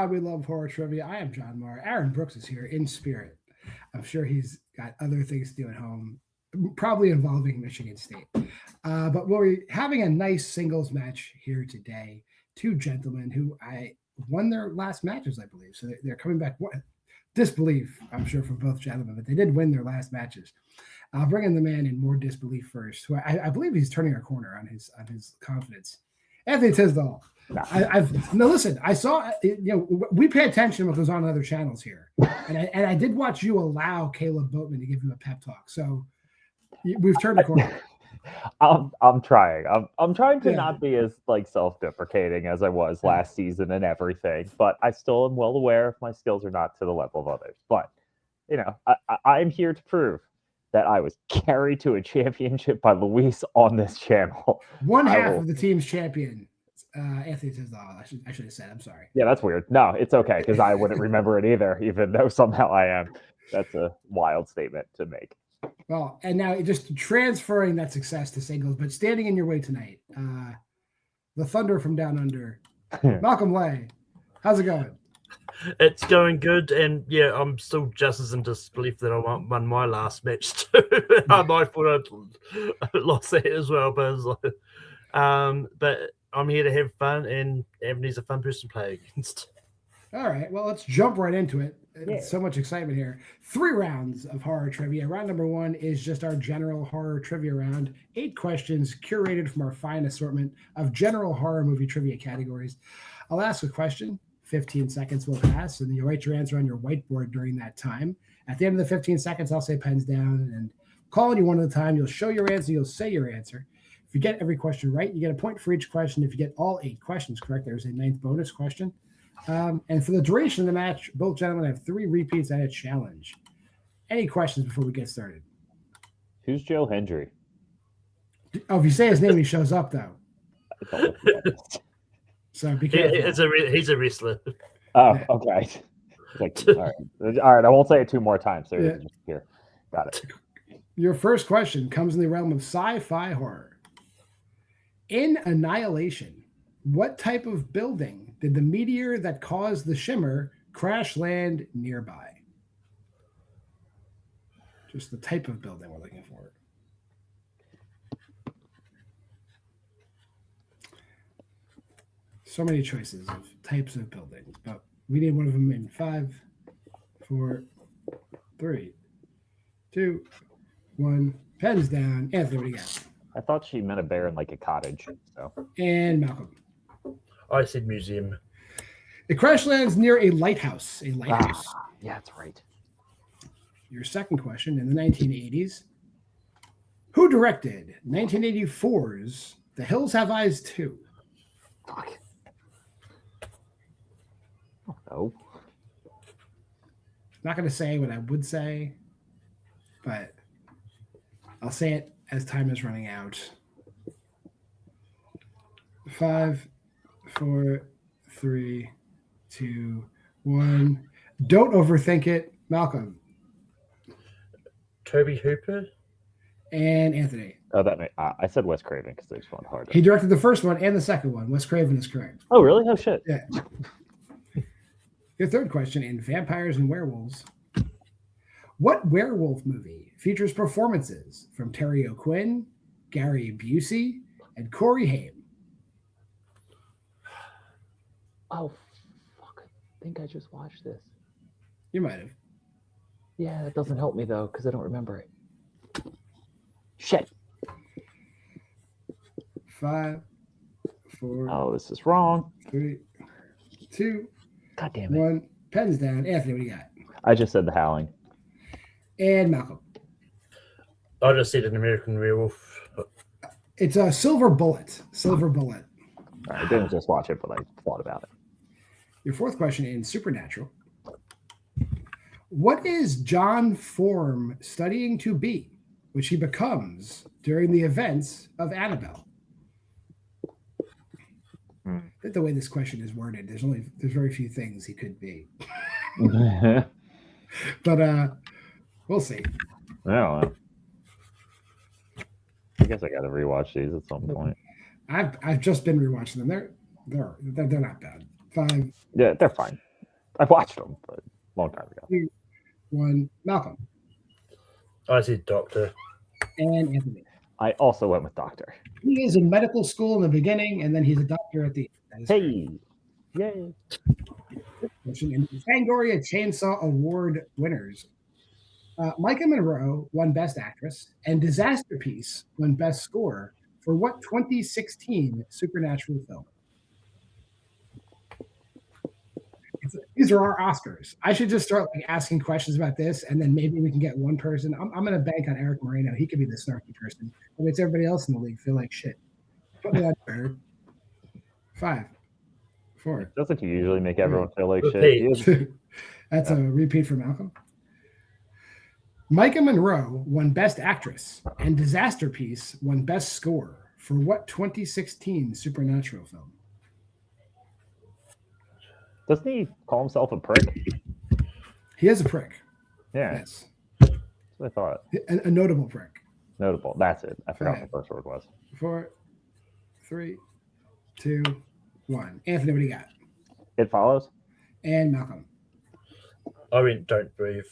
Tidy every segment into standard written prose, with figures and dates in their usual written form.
why we love horror trivia. I am JWMaher. Aaron Brooks is here in spirit. I'm sure he's got other things to do at home, probably involving Michigan State. But we're having a nice singles match here today. Two gentlemen who won their last matches, I believe. So they're coming back. Disbelief, I'm sure, from both gentlemen, but they did win their last matches. I'll bring in the man in more disbelief first, who I believe he's turning a corner on his confidence. Anthony Tisdall. Listen, I saw, we pay attention to what goes on other channels here. And I did watch you allow Caleb Boatman to give you a pep talk. So we've turned a corner. I'm trying. I'm trying to not be as self-deprecating as I was last season and everything, but I still am well aware if my skills are not to the level of others. But I'm here to prove that I was carried to a championship by Luis on this channel. One half of the team's champion, Anthony Tisdall. I should have said. I'm sorry. Yeah, that's weird. No, it's okay because I wouldn't remember it either, even though somehow I am. That's a wild statement to make. Well, and now just transferring that success to singles, but standing in your way tonight, the Thunder from Down Under, Malcolm Lay. How's it going? It's going good, and I'm still just as in disbelief that I won my last match too. I might thought I'd lost that as well, but I'm here to have fun, and Anthony's a fun person to play against. All right, well, let's jump right into it. So much excitement here. 3 rounds of horror trivia. Round number 1 is just our general horror trivia round. 8 questions curated from our fine assortment of general horror movie trivia categories. I'll ask a question. 15 seconds will pass, and you'll write your answer on your whiteboard during that time. At the end of the 15 seconds, I'll say pens down and call on you one at a time. You'll show your answer. You'll say your answer. If you get every question right, you get a point for each question. If you get all 8 questions correct, there's a 9th bonus question. And for the duration of the match, both gentlemen have 3 repeats and a challenge. Any questions before we get started? Who's Joe Hendry? Oh, if you say his name, he shows up, though. So be careful. He's a wrestler. Oh, okay. All right. I won't say it 2 more times. So here, got it. Your first question comes in the realm of sci-fi horror. In Annihilation, what type of building did the meteor that caused the shimmer crash land nearby? Just the type of building we're looking for. So many choices of types of buildings, but we need one of them in 5, 4, 3, 2, 1. Pens down. Anthony, what do you got? I thought she meant a bear in a cottage. So. And Malcolm. I said museum. It crash lands near a lighthouse. A lighthouse. Yeah, that's right. Your second question, in the 1980s, who directed 1984's The Hills Have Eyes 2? Fuck. Oh, no. Not going to say what I would say, but I'll say it as time is running out. 5, 4, 3, 2, 1. Don't overthink it. Malcolm. Toby Hooper. And Anthony. Oh, I said Wes Craven because they just went hard. He directed the first one and the second one. Wes Craven is correct. Oh, really? Oh, shit. Yeah. Your third question, in Vampires and Werewolves. What werewolf movie features performances from Terry O'Quinn, Gary Busey, and Corey Haim? Oh, fuck. I think I just watched this. You might have. Yeah, that doesn't help me, though, because I don't remember it. Shit. 5, 4. Oh, this is wrong. 3, 2. God damn it. 1. Pens down. Anthony, what do you got? I just said The Howling. And Malcolm. I just said an American Werewolf. It's a Silver Bullet. Silver Bullet. I didn't just watch it, but I thought about it. Your fourth question, in Supernatural. What is John Form studying to be, which he becomes during the events of Annabelle? I think the way this question is worded, there's very few things he could be. But we'll see. I don't know. I guess I got to rewatch these at some point. I've just been rewatching them. They're not bad. 5. Yeah, they're fine. I watched them, but a long time ago. 2, 1, Malcolm. I see Doctor. And Anthony. I also went with Doctor. He is in medical school in the beginning, and then he's a doctor at the end. Hey, yay! And Fangoria Chainsaw Award winners. Micah Monroe won Best Actress, and Disaster Piece won Best Score for what 2016 supernatural film? These are our Oscars. I should just start asking questions about this, and then maybe we can get one person. I'm going to bank on Eric Moreno. He could be the snarky person. It makes everybody else in the league feel like shit. Put me on Eric. 5, 4. Doesn't he usually make everyone feel like shit? That's a repeat for Malcolm. Micah Monroe won Best Actress, and Disaster Piece won Best Score for what 2016 supernatural film? Doesn't he call himself a prick? He is a prick. Yeah. Yes. That's what I thought. A notable prick. Notable. That's it. I forgot what the first word was. 4, 3, 2, 1. Anthony, what do you got? It Follows. And Malcolm. I mean, Don't Breathe.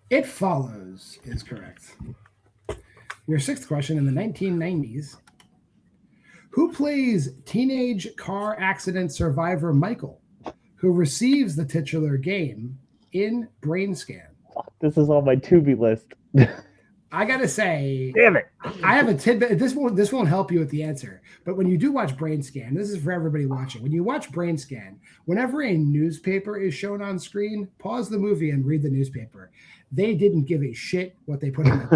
It Follows is correct. Your sixth question, in the 1990s, who plays teenage car accident survivor Michael, who receives the titular game in Brain Scan? This is on my to-be list. I gotta say, damn it! I have a tidbit. This won't help you with the answer. But when you do watch Brain Scan, this is for everybody watching. When you watch Brain Scan, whenever a newspaper is shown on screen, pause the movie and read the newspaper. They didn't give a shit what they put on the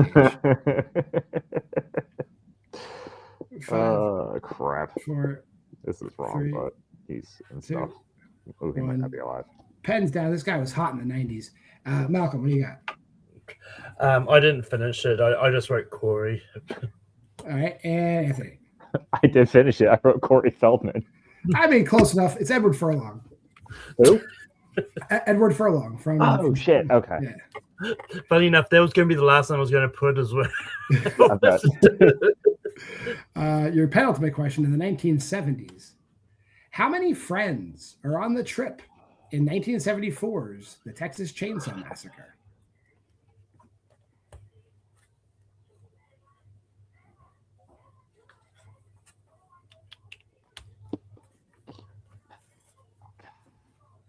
page. 5, crap. 4. This is wrong, 3, but he's in 2, stuff. Movie might not be alive. Pens down. This guy was hot in the 90s. Malcolm, what do you got? I didn't finish it. I just wrote Corey. All right, and Anthony. I did finish it. I wrote Corey Feldman. I mean, close enough. It's Edward Furlong. Who? Edward Furlong from. Oh shit! Okay. Yeah. Funny enough, that was going to be the last one I was going to put as well. Your penultimate question, in the 1970s, how many friends are on the trip in 1974's The Texas Chainsaw Massacre?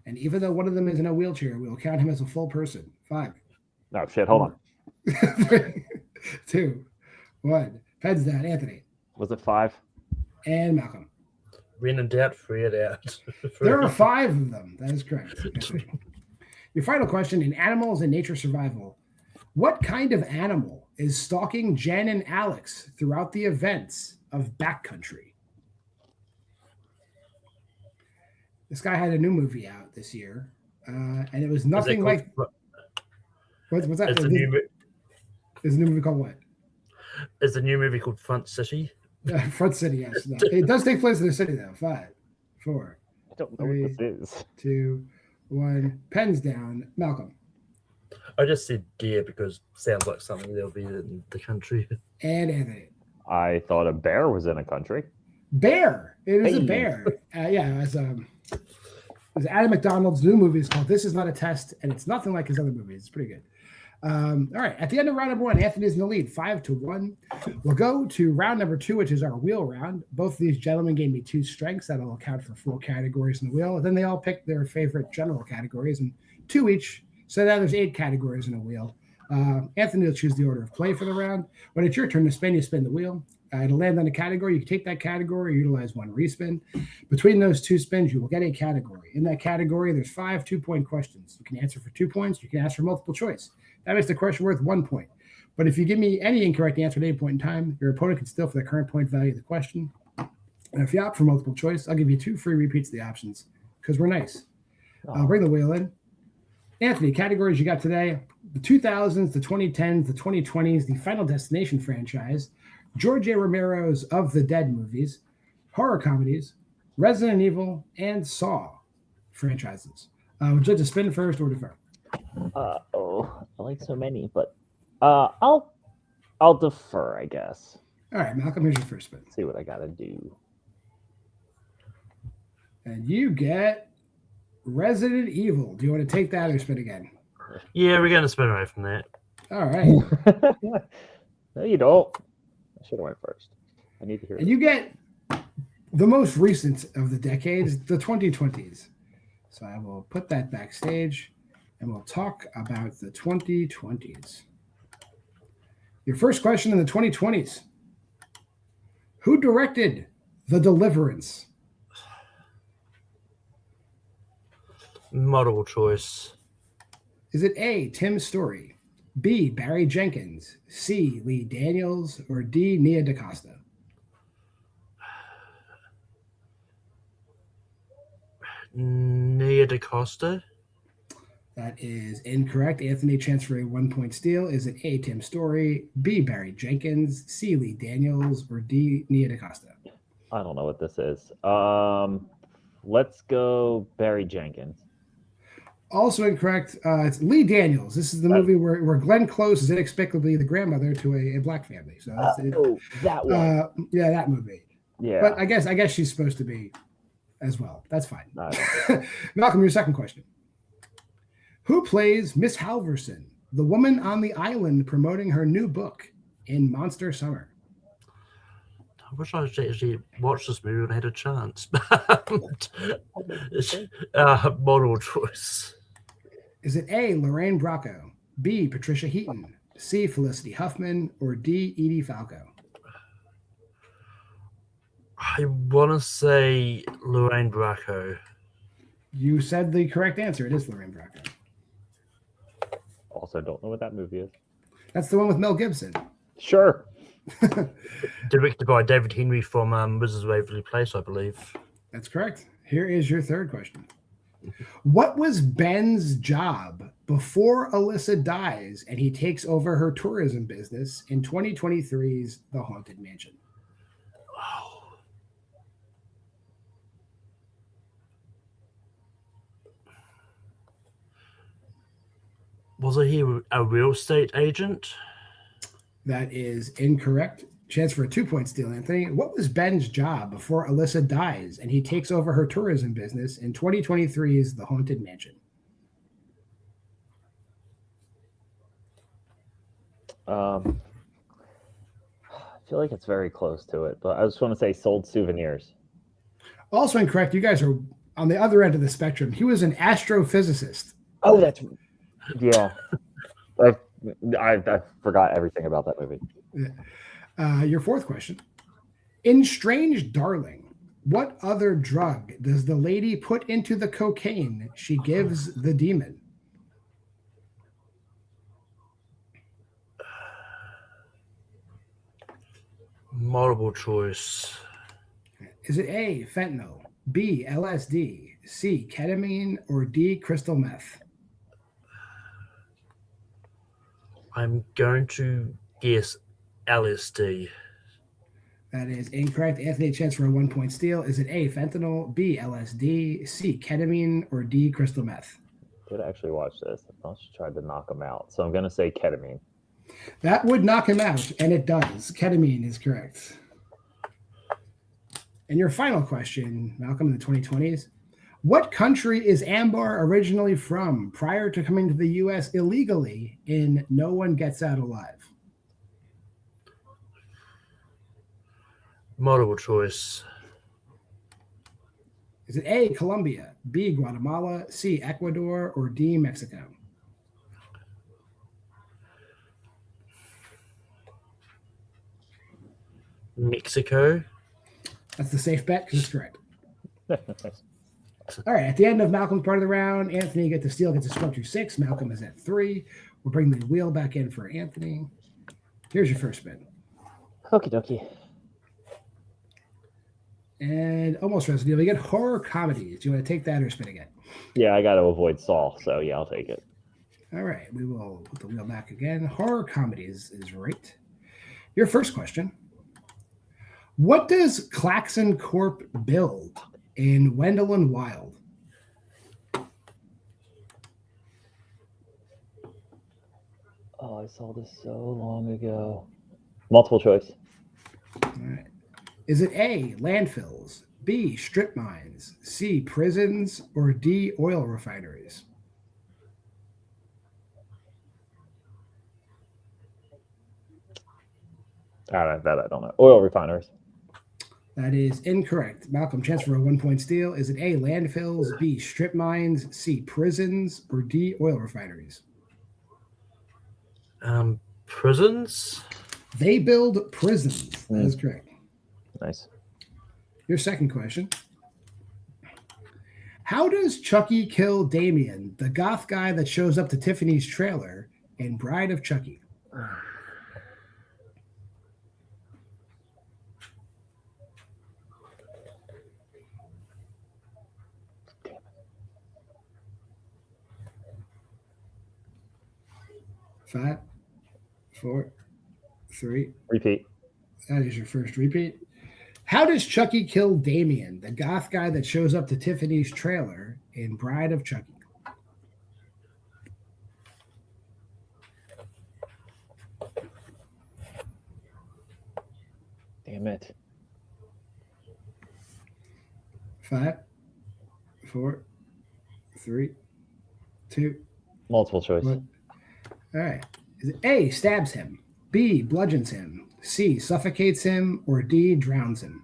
And even though one of them is in a wheelchair, we'll count him as a full person. 5. No shit. Hold on. 3, 2, 1. Heads down, Anthony. Was it 5? And Malcolm. When in doubt, free it out. There are 5 of them. That is correct. Your final question, in Animals and Nature Survival, what kind of animal is stalking Jen and Alex throughout the events of Backcountry? This guy had a new movie out this year, and it was nothing like. What's that? It's Is the new movie called what? It's a new movie called Front City. Front City, yes. No. It does take place in the city, though. 5, 4. I don't know 3, what this is. 2, 1. Pens down, Malcolm. I just said deer because it sounds like something that'll be in the country. And Anthony. I thought a bear was in a country. Bear. It is a bear. As Adam McDonald's new movie is called This Is Not a Test, and it's nothing like his other movies. It's pretty good. All right. At the end of round number 1, Anthony's in the lead, 5-1. We'll go to round number 2, which is our wheel round. Both of these gentlemen gave me 2 strengths. That'll account for 4 categories in the wheel. And then they all picked their favorite general categories, and 2 each. So now there's 8 categories in a wheel. Anthony will choose the order of play for the round. When it's your turn to spin, you spin the wheel. It'll land on a category. You can take that category, utilize 1 respin. Between those 2 spins, you will get a category. In that category, there's 5 2-point questions. You can answer for 2 points. You can ask for multiple choice. That makes the question worth 1 point. But if you give me any incorrect answer at any point in time, your opponent can steal for the current point value of the question. And if you opt for multiple choice, I'll give you 2 free repeats of the options because we're nice. I'll bring the wheel in. Anthony, categories you got today: the 2000s, the 2010s, the 2020s, the Final Destination franchise, George A. Romero's Of the Dead movies, horror comedies, Resident Evil, and Saw franchises. Would you like to spin first or defer? I like so many, but I'll defer, I guess. All right, Malcolm, here's your first spin. See what I gotta do. And you get Resident Evil. Do you want to take that or spin again? Yeah, we're going to spin away from that. All right. No, you don't. I should have went first. I need to hear. And you get the most recent of the decades, the 2020s. So I will put that backstage and we'll talk about the 2020s. Your first question in the 2020s. Who directed The Deliverance? Multiple choice. Is it A, Tim Story, B, Barry Jenkins, C, Lee Daniels, or D, Nia DaCosta? Nia DaCosta. That is incorrect. Anthony, chance for a 1-point steal. Is it A, Tim Story, B, Barry Jenkins, C, Lee Daniels, or D, Nia DaCosta? I don't know what this is. Let's go Barry Jenkins. Also incorrect. It's Lee Daniels. This is the movie where Glenn Close is inexplicably the grandmother to a black family. So that one. Yeah, that movie. Yeah. But I guess she's supposed to be as well. That's fine. Malcolm, your second question. Who plays Miss Halverson, the woman on the island promoting her new book in Monster Summer? I wish I actually watched this movie and had a chance. Multiple choice. Is it A, Lorraine Bracco, B, Patricia Heaton, C, Felicity Huffman, or D, Edie Falco? I want to say Lorraine Bracco. You said the correct answer. It is Lorraine Bracco. Also, don't know what that movie is. That's the one with Mel Gibson. Sure. Directed by David Henry from Wizards of Waverly Place, I believe. That's correct. Here is your third question. What was Ben's job before Alyssa dies and he takes over her tourism business in 2023's The Haunted Mansion? Oh. Was he a real estate agent? That is incorrect. Chance for a 2-point steal, Anthony. What was Ben's job before Alyssa dies and he takes over her tourism business in 2023's The Haunted Mansion? I feel like it's very close to it, but I just want to say sold souvenirs. Also incorrect. You guys are on the other end of the spectrum. He was an astrophysicist. Oh, that's... Yeah. I forgot everything about that movie. Your fourth question. In Strange Darling, what other drug does the lady put into the cocaine she gives the demon? Multiple choice. Is it A, fentanyl, B, LSD, C, ketamine, or D, crystal meth? I'm going to guess LSD. That is incorrect. Anthony, chance for a 1-point steal. Is it A, fentanyl, B, LSD, C, ketamine, or D, crystal meth? I did actually watch this. I just tried to knock him out. So I'm going to say ketamine. That would knock him out, and it does. Ketamine is correct. And your final question, Malcolm, in the 2020s. What country is Ambar originally from prior to coming to the U.S. illegally in No One Gets Out Alive? Multiple choice. Is it A, Colombia, B, Guatemala, C, Ecuador, or D, Mexico? Mexico. That's the safe bet because it's correct. All right, at the end of Malcolm's part of the round, Anthony gets the steal, gets a scrub to 6. Malcolm is at 3. We'll bring the wheel back in for Anthony. Here's your first spin. Okie dokie. And almost Resident Evil. You get horror comedies. Do you want to take that or spin again? Yeah, I got to avoid Saul, so yeah, I'll take it. All right, we will put the wheel back again. Horror comedies is right. Your first question. What does Klaxon Corp build in Wendell and Wild? Oh, I saw this so long ago. Multiple choice. All right. Is it A, landfills, B, strip mines, C, prisons, or D, oil refineries? I don't know. Oil refineries. That is incorrect. Malcolm, chance for a 1-point steal. Is it A, landfills, B, strip mines, C, prisons, or D, oil refineries? Prisons? They build prisons. That is correct. Nice. Your second question. How does Chucky kill Damien, the goth guy that shows up to Tiffany's trailer in Bride of Chucky? Five, four, three. Repeat. That is your first repeat. How does Chucky kill Damien, the goth guy that shows up to Tiffany's trailer in Bride of Chucky? Damn it. 5, 4, 3, 2. Multiple choice. 1. All right. Is it A, stabs him, B, bludgeons him, C, suffocates him, or D, drowns him?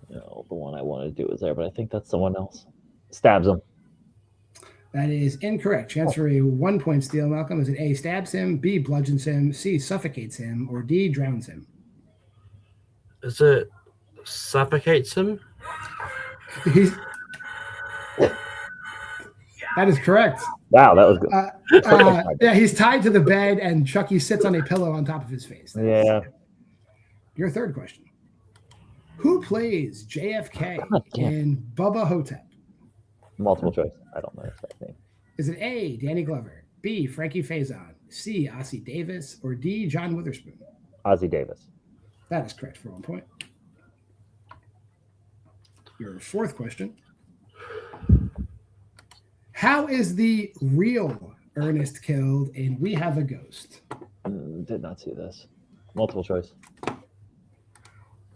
No, the one I wanted to do was there, but I think that's someone else. Stabs him. That is incorrect. Chance for a 1-point steal, Malcolm. Is it A, stabs him, B, bludgeons him, C, suffocates him, or D, drowns him? Is it suffocates him? That is correct. Wow, that was good. Yeah, he's tied to the bed, and Chucky sits on a pillow on top of his face. Yeah. Your third question. Who plays JFK in Bubba Hotep? Multiple choice. I don't know his last name. Is it A, Danny Glover, B, Frankie Faison, C, Ossie Davis, or D, John Witherspoon? Ossie Davis. That is correct for 1 point. Your fourth question. How is the real Ernest killed in We Have a Ghost? Did not see this. Multiple choice.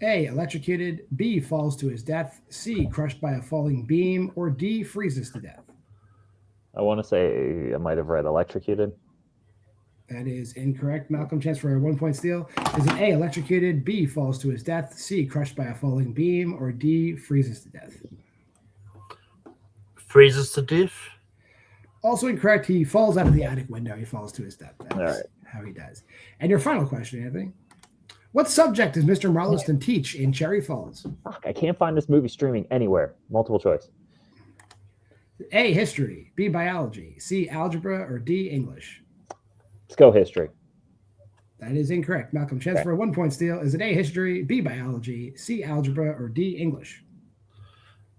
A, electrocuted, B, falls to his death, C, crushed by a falling beam, or D, freezes to death? I want to say I might have read electrocuted. That is incorrect. Malcolm, chance for a 1-point steal. Is it A, electrocuted, B, falls to his death, C, crushed by a falling beam, or D, freezes to death? Freezes to death? Also incorrect. He falls out of the attic window. He falls to his death. That's right. How he dies. And your final question, Anthony. What subject does Mr. Marleston teach in Cherry Falls? Fuck, I can't find this movie streaming anywhere. Multiple choice. A, history, B, biology, C, algebra, or D, English? Let's go history. That is incorrect. Malcolm, chance for a 1-point steal. Is it A, history, B, biology, C, algebra, or D, English?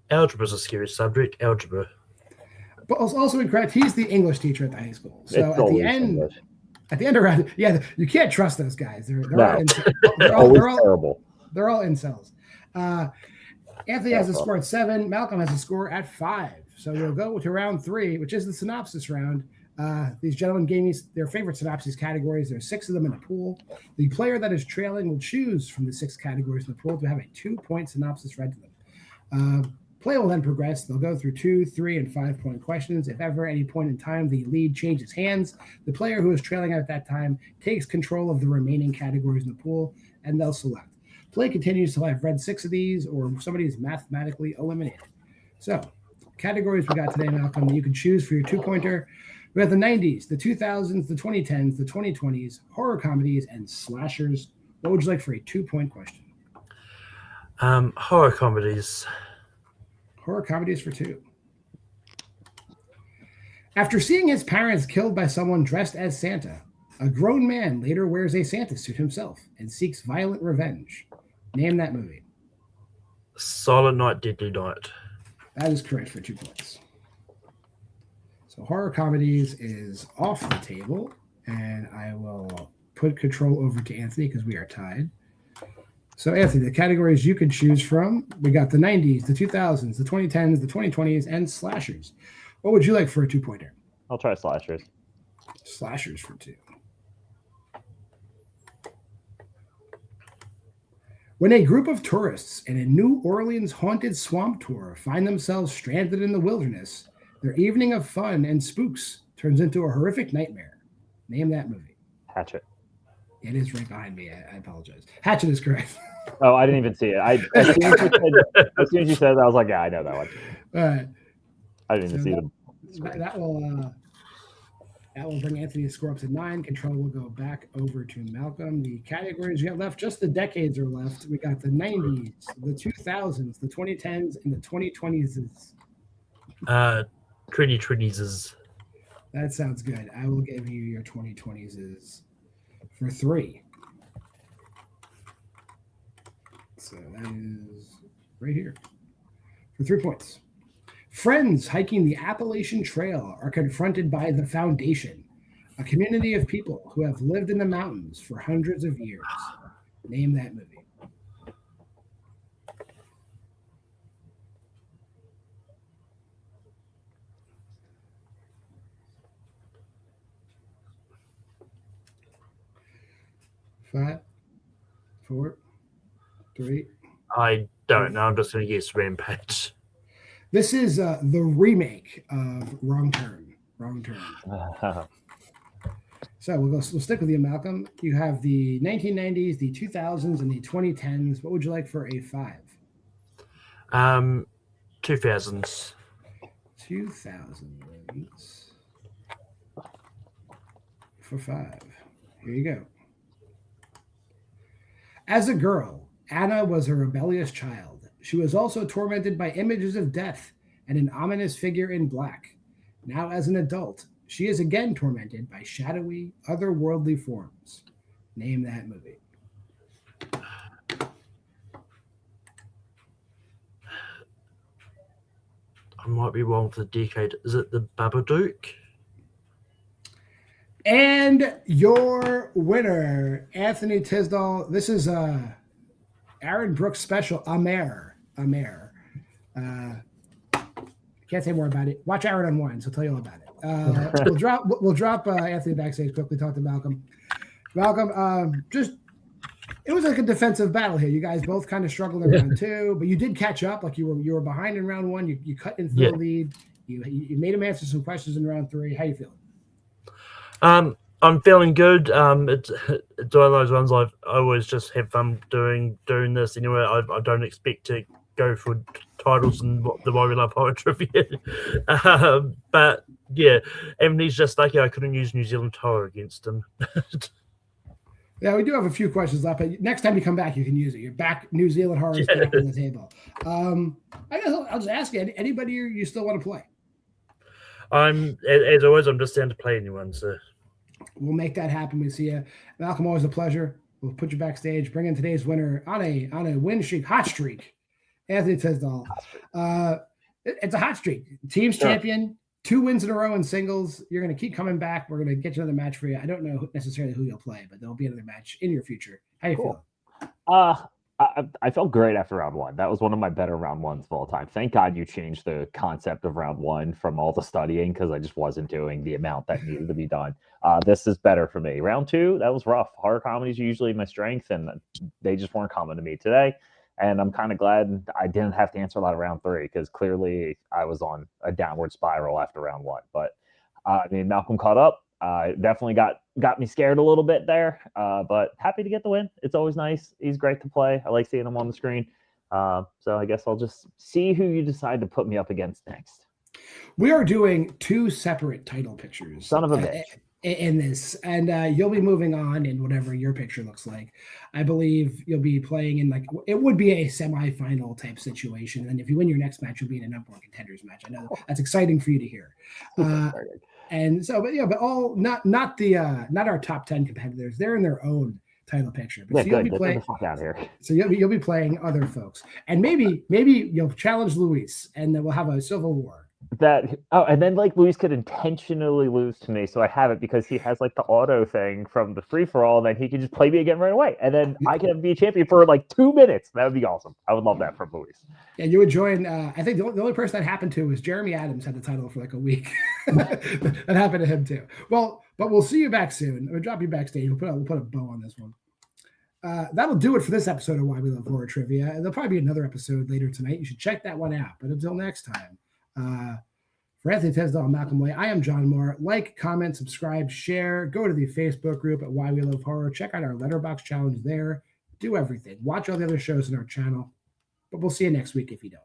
Algebra is a scary subject. Algebra. But also incorrect. He's the English teacher at the high school. So at the end, English. At the end around, you can't trust those guys. They're all terrible. They're all incels. Anthony has a score at 7. Malcolm has a score at 5. So we'll go to round 3, which is the synopsis round. These gentlemen gave me their favorite synopsis categories. There are 6 of them in a pool. The player that is trailing will choose from the 6 categories in the pool to have a 2-point synopsis read to them. Play will then progress. They'll go through 2, 3, and 5-point questions. If ever at any point in time the lead changes hands, the player who is trailing at that time takes control of the remaining categories in the pool, and they'll select. Play continues till I've read 6 of these or somebody is mathematically eliminated. So, categories we got today, Malcolm, that you can choose for your 2-pointer. We have the 90s, the 2000s, the 2010s, the 2020s, horror comedies, and slashers. What would you like for a 2-point question? Horror comedies. Horror comedies for 2. After seeing his parents killed by someone dressed as Santa, a grown man later wears a Santa suit himself and seeks violent revenge. Name that movie. Silent Night, Deadly Night. That is correct for 2 points. So horror comedies is off the table, and I will put control over to Anthony because we are tied. So, Anthony, the categories you can choose from, we got the 90s, the 2000s, the 2010s, the 2020s, and slashers. What would you like for a 2-pointer? I'll try slashers. Slashers for 2. When a group of tourists in a New Orleans haunted swamp tour find themselves stranded in the wilderness, their evening of fun and spooks turns into a horrific nightmare. Name that movie. Hatchet. It is right behind me. I apologize. Hatchet is correct. Oh, I didn't even see it. As soon as you said that, I was like, yeah, I know that one. All right. I didn't even see them. That will bring Anthony's score up to 9. Control will go back over to Malcolm. The categories we have left, just the decades are left. We got the 90s, the 2000s, the 2010s, and the 2020s. 2020s. That sounds good. I will give you your 2020s for 3. So that is right here for 3 points. Friends hiking the Appalachian Trail are confronted by the Foundation, a community of people who have lived in the mountains for hundreds of years. Name that movie. Five, 4, 3. I don't know. I'm just going to guess Rampage. This is the remake of Wrong Turn. So we'll stick with you, Malcolm. You have the 1990s, the 2000s, and the 2010s. What would you like for a 5? 2000s. 2000s for 5. Here you go. As a girl, Anna was a rebellious child. She was also tormented by images of death and an ominous figure in black. Now, as an adult, she is again tormented by shadowy, otherworldly forms. Name that movie. I might be wrong for the decade. Is it the Babadook? And your winner, Anthony Tisdall. This is Aaron Brooks' special, Maher. Can't say more about it. Watch Aaron on Wines. He'll tell you all about it. We'll drop Anthony backstage. Quickly talk to Malcolm. Malcolm, it was like a defensive battle here. You guys both kind of struggled in round 2, but you did catch up. Like you were behind in round 1. You cut into the lead. You made him answer some questions in round 3. How you feeling? I'm feeling good. It's one of those ones I always just have fun doing this anyway. I don't expect to go for titles and the Why We Love Horror trivia. But yeah, Anthony's just lucky I couldn't use New Zealand horror against him. Yeah, we do have a few questions left, but next time you come back, you can use it. You're back. New Zealand horror is back on the table. I guess I'll just ask you, anybody you still want to play? As always, I'm just down to play anyone, so we'll make that happen. We see you, Malcolm. Always a pleasure. We'll put you backstage. Bring in today's winner on a win streak, hot streak. Anthony Tisdall. It's a hot streak. Team's champion, 2 wins in a row in singles. You're going to keep coming back. We're going to get you another match for you. I don't know necessarily who you'll play, but there'll be another match in your future. How you feeling? I felt great after round 1. That was one of my better round 1s of all time. Thank God you changed the concept of round 1 from all the studying, because I just wasn't doing the amount that needed to be done. This is better for me. Round 2, that was rough. Horror comedies are usually my strength, and they just weren't coming to me today. And I'm kind of glad I didn't have to answer a lot of round 3, because clearly I was on a downward spiral after round 1. But Malcolm caught up. Definitely got me scared a little bit there, but happy to get the win. It's always nice. He's great to play. I like seeing him on the screen. So I guess I'll just see who you decide to put me up against next. We are doing 2 separate title pictures. Son of a bitch. In this, and you'll be moving on in whatever your picture looks like. I believe you'll be playing in it would be a semifinal type situation, and if you win your next match, you'll be in a number 1 contenders match. I know that's exciting for you to hear. And so, but all not our top 10 competitors. They're in their own title picture. But you'll be playing. Get the fuck out here. So you'll be playing other folks, and maybe you'll challenge Luis, and then we'll have a civil war. And then Luis could intentionally lose to me, so I have it because he has the auto thing from the free for all, and then he can just play me again right away, and then I can be a champion for 2 minutes. That would be awesome. I would love that from Luis. And you would join. I think the only person that happened to was Jeremy Adams had the title for a week. That happened to him too. Well, but we'll see you back soon. We'll drop you backstage. We'll put a bow on this one. that'll do it for this episode of Why We Love Horror Trivia. There'll probably be another episode later tonight. You should check that one out. But until next time, for Anthony Tisdall and Malcolm Way, I am John Moore. Like, comment, subscribe, share. Go to the Facebook group at Why We Love Horror. Check out our Letterboxd challenge there. Do everything. Watch all the other shows in our channel. But we'll see you next week if you don't.